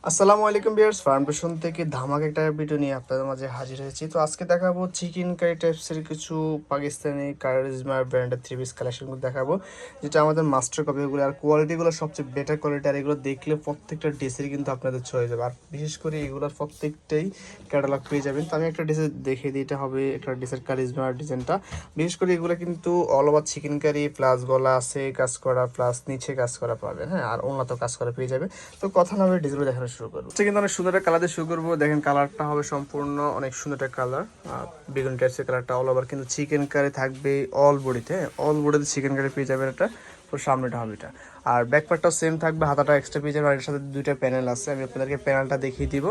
আসসালামু আলাইকুম ভিউয়ার্স, ফার্মেশন থেকে ধামাকা একটা ভিডিও নিয়ে আপনাদের মাঝে হাজির হয়েছি। তো আজকে দেখাবো চিকেন কারি টাইপসের কিছু পাকিস্তানি কারিজমা ব্র্যান্ডের থ্রি পিস কালেকশনগুলো দেখাবো, যেটা আমাদের মাস্টার কপি। এগুলো আর কোয়ালিটিগুলো সবচেয়ে বেটার কোয়ালিটি, আর এগুলো দেখলে প্রত্যেকটা ড্রেসের কিন্তু আপনাদের ছয়ে যাবে। আর বিশেষ করে এগুলোর প্রত্যেকটাই ক্যাটালগ পেয়ে যাবেন। তো আমি একটা ড্রেসে দেখে দিই, এটা হবে একটা ড্রেসের কারিজমা ডিজাইনটা। বিশেষ করে এগুলো কিন্তু all over chicken curry plus গলা আছে কাজ করা প্লাস নিচে কাজ করা পাবেন, হ্যাঁ, আর ওনাতেও কাজ করা পেয়ে যাবে। তো কথা না বলে ডিজাইনগুলো দেখানো শুরু করবো। কিন্তু অনেক সুন্দর একটা কালার দিয়ে শুরু করবো। দেখেন কালারটা হবে সম্পূর্ণ অনেক সুন্দর একটা কালার, বেগুন টাইপসের কালারটা। অল ওভার কিন্তু চিকেন কারি থাকবে অল বডিতে, অল বডিতে চিকেন কারি পেয়ে যাবেন। এটা পুরো সামনেটা হবে এটা, আর ব্যাক পার্টটাও সেম থাকবে, হাতাটা এক্সট্রা পেয়ে যাবেন। আর এর সাথে দুইটা প্যানেল আছে, আমি আপনাদেরকে প্যানেলটা দেখিয়ে দিব।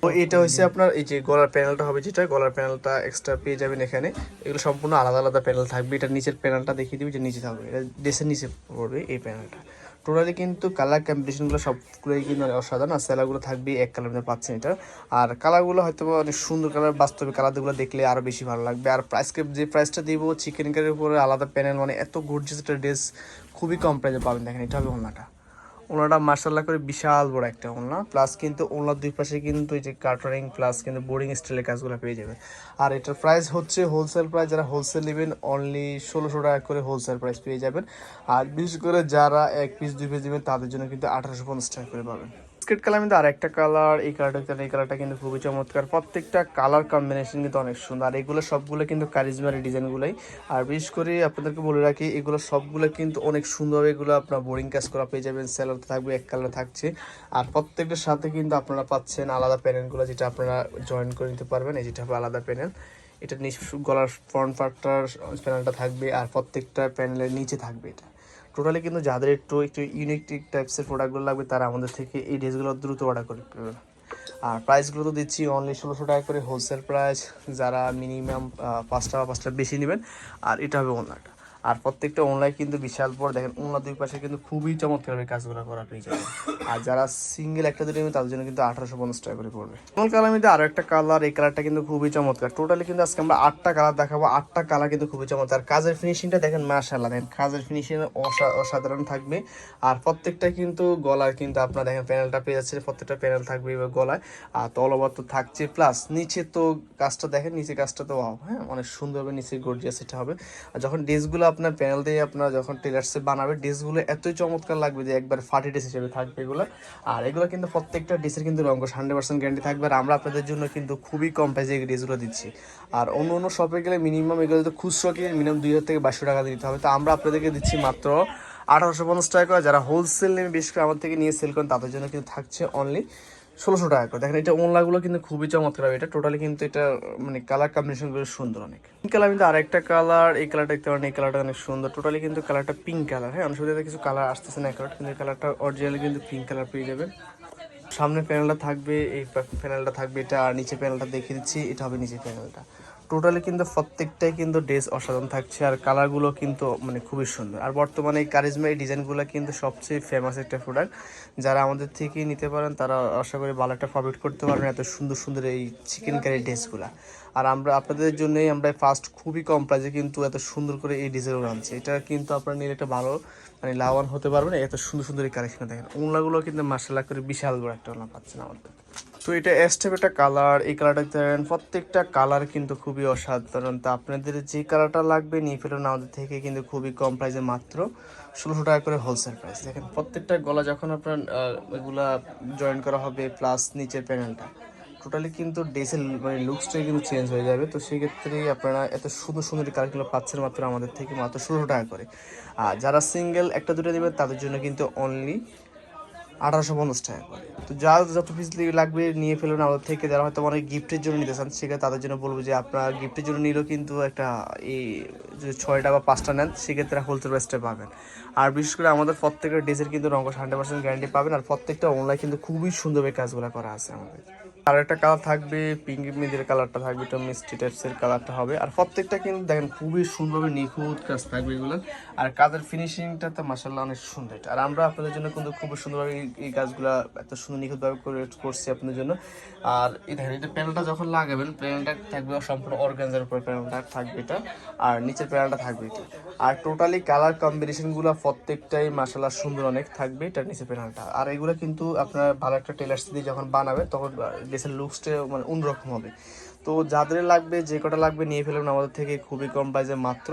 তো এটা হচ্ছে আপনার এই যে গলার প্যানেলটা হবে, যেটা গলার প্যানেলটা এক্সট্রা পেয়ে যাবেন এখানে। এগুলো সম্পূর্ণ আলাদা আলাদা প্যানেল থাকবে। এটা নিচের প্যানেলটা দেখিয়ে দিবি, যে নিচে থাকবে, এটা ড্রেসের নিচে পড়বে এই প্যানেলটা। টোটালি কিন্তু কালার কম্বিনেশনগুলো সবগুলোই কিন্তু অনেক অসাধারণ। আর সেলারগুলো থাকবে এক কালার মধ্যে পাচ্ছেন এটা। আর কালারগুলো হয়তো অনেক সুন্দর কালার, বাস্তবে কালারগুলো দেখলে আরও বেশি ভালো লাগবে। আর যে প্রাইসটা দিব চিকেন কারির উপরে আলাদা প্যানেল, মানে এত গর্জিয়াস একটা ড্রেস খুবই কম প্রাইসে পাবেন। দেখেন এটা হবে ওড়নাটা, ওনাটা মার্শাল্লাহ করে বিশাল বড় একটা ওনা, প্লাস কিন্তু ওনার দুই পাশে কিন্তু এই যে কাটারিং প্লাস কিন্তু বোর্ডিং স্টাইলের কাজগুলো পেয়ে যাবে। আর এটার প্রাইস হচ্ছে হোলসেল প্রাইস, যারা হোলসেল নেবেন অনলি 1600 টাকা করে হোলসেল প্রাইস পেয়ে যাবেন। আর বিশেষ করে যারা এক পিস দুই পিস নেবেন তাদের জন্য কিন্তু 1850 টাকা করে পাবেন। স্কেট কালার কিন্তু আরেকটা কালার, এই কালারটা কিন্তু খুবই চমৎকার। প্রত্যেকটা কালার কম্বিনেশন কিন্তু অনেক সুন্দর। আর এগুলো সবগুলো কিন্তু কারিজমার ডিজাইনগুলোই। আর বিশেষ করে আপনাদেরকে বলে রাখি, এগুলো সবগুলো কিন্তু অনেক সুন্দর। এগুলো আপনার বোরিং কাজ করা পেয়ে যাবেন, সেলার থাকবে এক কালার থাকছে। আর প্রত্যেকটার সাথে কিন্তু আপনারা পাচ্ছেন আলাদা প্যানেলগুলো, যেটা আপনারা জয়েন করে নিতে পারবেন। এই যেটা হবে আলাদা প্যানেল, এটা গলার ফ্রন্ট পার্টটার প্যানেলটা থাকবে, আর প্রত্যেকটা প্যানেলের নিচে থাকবে এটা। টোটালি কিন্তু যাদের একটু একটু ইউনিক টাইপসের প্রোডাক্টগুলো লাগবে, তারা আমাদের থেকে এই ড্রেসগুলো দ্রুত অর্ডার করে ফেলবেন। আর প্রাইসগুলো তো দিচ্ছি অনলি 1600 টাকা করে হোলসেল প্রাইস, যারা মিনিমাম 5 টাকা বেশি নেবেন। আর এটা হবে ওনাটা। আর প্রত্যেকটা অনলাইন কিন্তু বিশাল বড়। দেখেন ওনার দুই পাশে কিন্তু খুবই চমৎকারভাবে কাজগুলো করা পেয়ে যাবে। আর যারা সিঙ্গেল একটা দুটো নেবেন তাদের জন্য কিন্তু 1850 টাকা করে পড়বে। কমল কালার মধ্যে আরও একটা কালার, এই কালারটা কিন্তু খুবই চমৎকার। টোটালি কিন্তু আজকে আমরা 8টা কালার দেখাবো, 8টা কালার কিন্তু খুবই চমৎকার। কাজের ফিনিশিংটা দেখেন মাশাআল্লাহ, দেখেন কাজের ফিনিশিং অসাধারণ থাকবে। আর প্রত্যেকটা কিন্তু গলার কিন্তু আপনারা দেখেন প্যানেলটা পেয়ে যাচ্ছে, প্রত্যেকটা প্যানেল থাকবে এবার গলায়। আর তলবার তো থাকছে, প্লাস নিচে তো কাজটা দেখেন, নিচে কাজটা তো হ্যাঁ অনেক সুন্দরভাবে নিচে গর্জিয়াস এটা হবে। আর যখন ড্রেসগুলো আপনার প্যানেল দিয়ে আপনারা যখন টেলার্সে বানাবে, ড্রেসগুলো এতই চমৎকার লাগবে যে একবার ফাটি ড্রেস হিসেবে থাকবে এগুলো। আর এগুলো কিন্তু প্রত্যেকটা ড্রেসের কিন্তু রঙ 100% গ্যারান্টি থাকবে। আর আমরা আপনাদের জন্য কিন্তু খুবই কম প্রাইসে এই ড্রেসগুলো দিচ্ছি। আর অন্য অন্য শপে গেলে মিনিমাম এগুলো তো খুচরো কিনে মিনিমাম 2000 থেকে 2200 টাকা দিতে হবে। তো আমরা আপনাদেরকে দিচ্ছি মাত্র 1850 টাকা করে। যারা হোলসেল নেবে বিশেষ করে আমার থেকে নিয়ে সেল করেন, তাদের জন্য কিন্তু থাকছে অনলি 1600 টাকা করে। দেখেন এটা ওনলাগুলো কিন্তু খুবই চমৎকার হবে। এটা টোটালি কিন্তু এটা মানে কালার কম্বিনেশনগুলো সুন্দর অনেক। পিঙ্ক কালার কিন্তু আরেকটা কালার, এই কালারটা দেখতে পারেন, এই কালারটা অনেক সুন্দর। টোটালি কিন্তু কালারটা পিঙ্ক কালার, হ্যাঁ অনেক সুবিধা কিছু কালার আসতেছে না কালার, কিন্তু এই কালারটা অরিজিনালি কিন্তু পিঙ্ক কালার পেয়ে যাবেন। সামনে প্যানেলটা থাকবে, এই প্যানেলটা থাকবে এটা। আর নিচে প্যানেলটা দেখিয়ে দিচ্ছি, এটা হবে নিচে প্যানেলটা। টোটালি কিন্তু প্রত্যেকটাই কিন্তু ড্রেস অসাধারণ থাকছে। আর কালারগুলো কিন্তু মানে খুবই সুন্দর। আর বর্তমানে এই কারিজমা এই ডিজাইনগুলো কিন্তু সবচেয়ে ফেমাস একটা প্রোডাক্ট। যারা আমাদের থেকে নিতে পারেন তারা আশা করি ভালো একটা প্রফিট করতে পারবেন এত সুন্দর সুন্দর এই চিকেন কারি ড্রেসগুলো। আর আমরা আপনাদের জন্যই আমরা ফার্স্ট খুবই কম প্রাইসে কিন্তু এত সুন্দর করে এই ডিজাইনগুলো আনছি। এটা কিন্তু আপনারা নিলে একটা ভালো মানে লাভবান হতে পারবেন। এত সুন্দর সুন্দর এই কালেকশন দেখেন, ওনলাগুলো কিন্তু মার্শাল্লাহ করে বিশাল বড় একটা ওনলা পাচ্ছেন আমাদের। তো এটা এস্টেপ একটা কালার, এই কালারটা দেখেন, প্রত্যেকটা কালার কিন্তু খুবই অসাধারণ। তো আপনাদের যে কালারটা লাগবে নিয়ে ফেলুন আমাদের থেকে কিন্তু খুবই কম প্রাইসে, মাত্র 1600 টাকা করে হোলসেল প্রাইস। দেখেন প্রত্যেকটা গলা যখন আপনার এগুলা জয়েন করা হবে প্লাস নিচের প্যানেলটা, টোটালি কিন্তু ড্রেসের মানে লুকসটাই কিন্তু চেঞ্জ হয়ে যাবে। তো সেক্ষেত্রে আপনারা এত সুন্দর সুন্দর কালারগুলো পাচ্ছেন মাত্র আমাদের থেকে মাত্র 1600 টাকা করে। আর যারা সিঙ্গেল একটা দুটো নেবেন তাদের জন্য কিন্তু অনলি 1850 টাকা করে। তো যত পিস লাগবে নিয়ে ফেলুন আমাদের থেকে। যারা হয়তো অনেক গিফটের জন্য নিতে চান, সেক্ষেত্রে তাদের জন্য বলবো যে আপনারা গিফটের জন্য নিলেও কিন্তু একটা এই যদি 6টা বা 5টা নেন সেক্ষেত্রে হোলসেল প্রাইসটা পাবেন। আর বিশেষ করে আমাদের প্রত্যেকটা ড্রেসের কিন্তু রঙ 100% গ্যারান্টি পাবেন। আর প্রত্যেকটা অনলাইন কিন্তু খুবই সুন্দরভাবে কাজগুলো করা আছে আমাদের। আর একটা কালার থাকবে পিঙ্ক মিডির কালারটা থাকবে, একটু মিষ্টি টাইপসের কালারটা হবে। আর প্রত্যেকটা কিন্তু দেখেন খুবই সুন্দরভাবে নিখুঁত কাজ থাকবে এগুলো। আর কাজের ফিনিশিংটা তো মাশাআল্লাহ অনেক সুন্দর। আর আমরা আপনাদের জন্য কিন্তু খুব সুন্দরভাবে এই কাজগুলো এত সুন্দর নিখুঁতভাবে করছি আপনাদের জন্য। আর এই দেখেন এটা প্যানেলটা যখন লাগাবেন, প্যানেলটা থাকবে সম্পূর্ণ অর্গানজার উপরে প্যানেলটা থাকবে এটা, আর নিচের প্যানেলটা থাকবে এটা। আর টোটালি কালার কম্বিনেশনগুলো প্রত্যেকটাই মাশাআল্লাহ সুন্দর অনেক থাকবে এটার নিচের প্যানেলটা। আর এগুলো কিন্তু আপনার ভালো একটা টেলার্স দিয়ে যখন বানাবে তখন ড্রেসের লুকসটা মানে অন্যরকম হবে। তো যাদের লাগবে যে কটা লাগবে নিয়ে ফেলবেন আমাদের থেকে খুবই কম প্রাইসে, মাত্র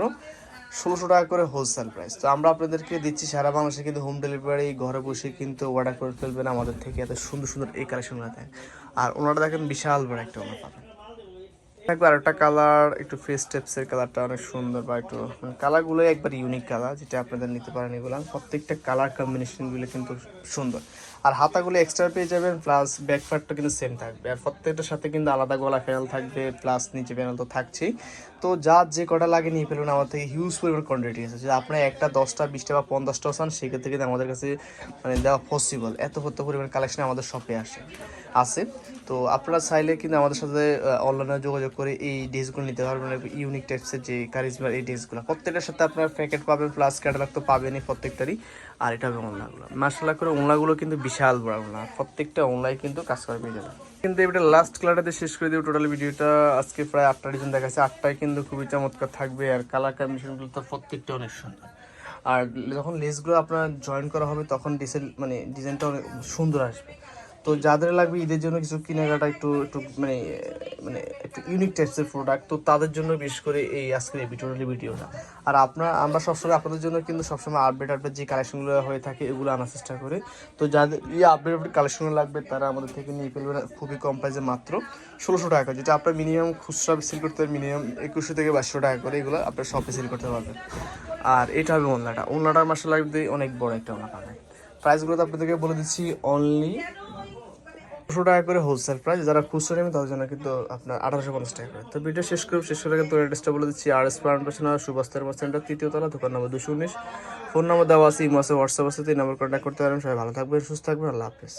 1600 টাকা করে হোলসেল প্রাইস। তো আমরা আপনাদেরকে দিচ্ছি সারা বাংলাদেশে কিন্তু হোম ডেলিভারি, ঘরে বসে কিন্তু অর্ডার করে ফেলবেন আমাদের থেকে। এত সুন্দর সুন্দর এই কালেকশনগুলো থাকে। আর ওনারা দেখেন বিশাল বড় একটা ওনার পাবেন থাকবে। আর একটা কালার একটু ফেস টেপসের কালারটা অনেক সুন্দর, বা একটু কালারগুলো একবার ইউনিক কালার যেটা আপনাদের নিতে পারেন। এগুলো প্রত্যেকটা কালার কম্বিনেশনগুলো কিন্তু সুন্দর। আর হাতাগুলো এক্সট্রা পেয়ে যাবেন, প্লাস ব্যাক পার্টটা কিন্তু সেম থাকবে। আর প্রত্যেকটার সাথে কিন্তু আলাদা গলা প্যানেল থাকবে, প্লাস নিচে প্যানেল তো থাকছেই। তো যার যে কটা লাগে নিয়ে ফেলুন, আমার থেকে হিউজ পরিমাণ কোয়ান্টিটি আছে। যদি আপনার একটা 10টা 20টা বা 50টাও চান সেক্ষেত্রে কিন্তু আমাদের কাছে মানে দেওয়া পসিবল। এত পরিমাণ কালেকশন আমাদের শপে আছে। তো আপনারা চাইলে কিন্তু আমাদের সাথে অনলাইনে যোগাযোগ করে এই ড্রেসগুলো নিতে পারবেন। ইউনিক টাইপসের যে কারিজমার এই ড্রেসগুলো প্রত্যেকটার সাথে আপনার প্যাকেট পাবেন, প্লাস ক্যাটালগ তো পাবেনই প্রত্যেকটারই। আর এটা হবে ওনলাগুলো, মার্শাল্লাহ করে ওনলাগুলো কিন্তু বিশাল বড় ওনলা, প্রত্যেকটা ওনলাই কিন্তু কাজ করে পেয়ে যাবে। কিন্তু এটা লাস্ট কালারটাতে শেষ করে দিব টোটাল ভিডিওটা। আজকে প্রায় 8টা ডিজাইন দেখাচ্ছে, 8টাই কিন্তু খুবই চমৎকার থাকবে। আর কালার কম্বিনেশনগুলো তো প্রত্যেকটা অনেক সুন্দর। আর যখন লেসগুলো আপনার জয়েন করা হবে তখন ডিজাইনটা অনেক সুন্দর আসবে। তো যাদের লাগবে ঈদের জন্য কিছু কেনাকাটা একটু একটু মানে মানে একটু ইউনিক টাইপসের প্রোডাক্ট, তো তাদের জন্য বিশেষ করে এই আজকের এই ভিডিওটা। আর আমরা সবসময় আপনাদের জন্য কিন্তু সবসময় আপডেট যে কালেকশনগুলো হয়ে থাকে এগুলো আনার চেষ্টা করি। তো যাদের এই আপডেট কালেকশনগুলো লাগবে তারা আমাদের থেকে নিয়ে ফেলবেন খুবই কম প্রাইসে, মাত্র 1600 টাকা। যেটা আপনার মিনিমাম খুচরা সেল করতে হবে মিনিমাম 2100 থেকে 2200 টাকা করে, এগুলো আপনার শপে সেল করতে পারবেন। আর এটা হবে ওন্নাটার মাসাল্লাহ অনেক বড় একটা ওন্না পাবেন। প্রাইসগুলো তো আপনাদেরকে বলে দিচ্ছি, অনলি 200 টাকা করে হোলসেল প্রাইস। যারা খুচরো নেবেন তাদের জন্য কিন্তু আপনার 1850 টাকা করে। তো ভিডিও শেষ করে কিন্তু অ্যাড্রেসটা বলে দিচ্ছি, আর এস ফাউন্ডেশন সুভাষ সেন্টার 3য় তলা, দোকান নম্বর 219। ফোন নম্বর দেওয়া আছে, ইমো আছে, হোয়াটসঅ্যাপ আছে, 3 নম্বর কন্ট্যাক্ট করতে পারেন। সবাই ভালো থাকবেন, সুস্থ থাকবেন, আল্লাহ হাফেজ।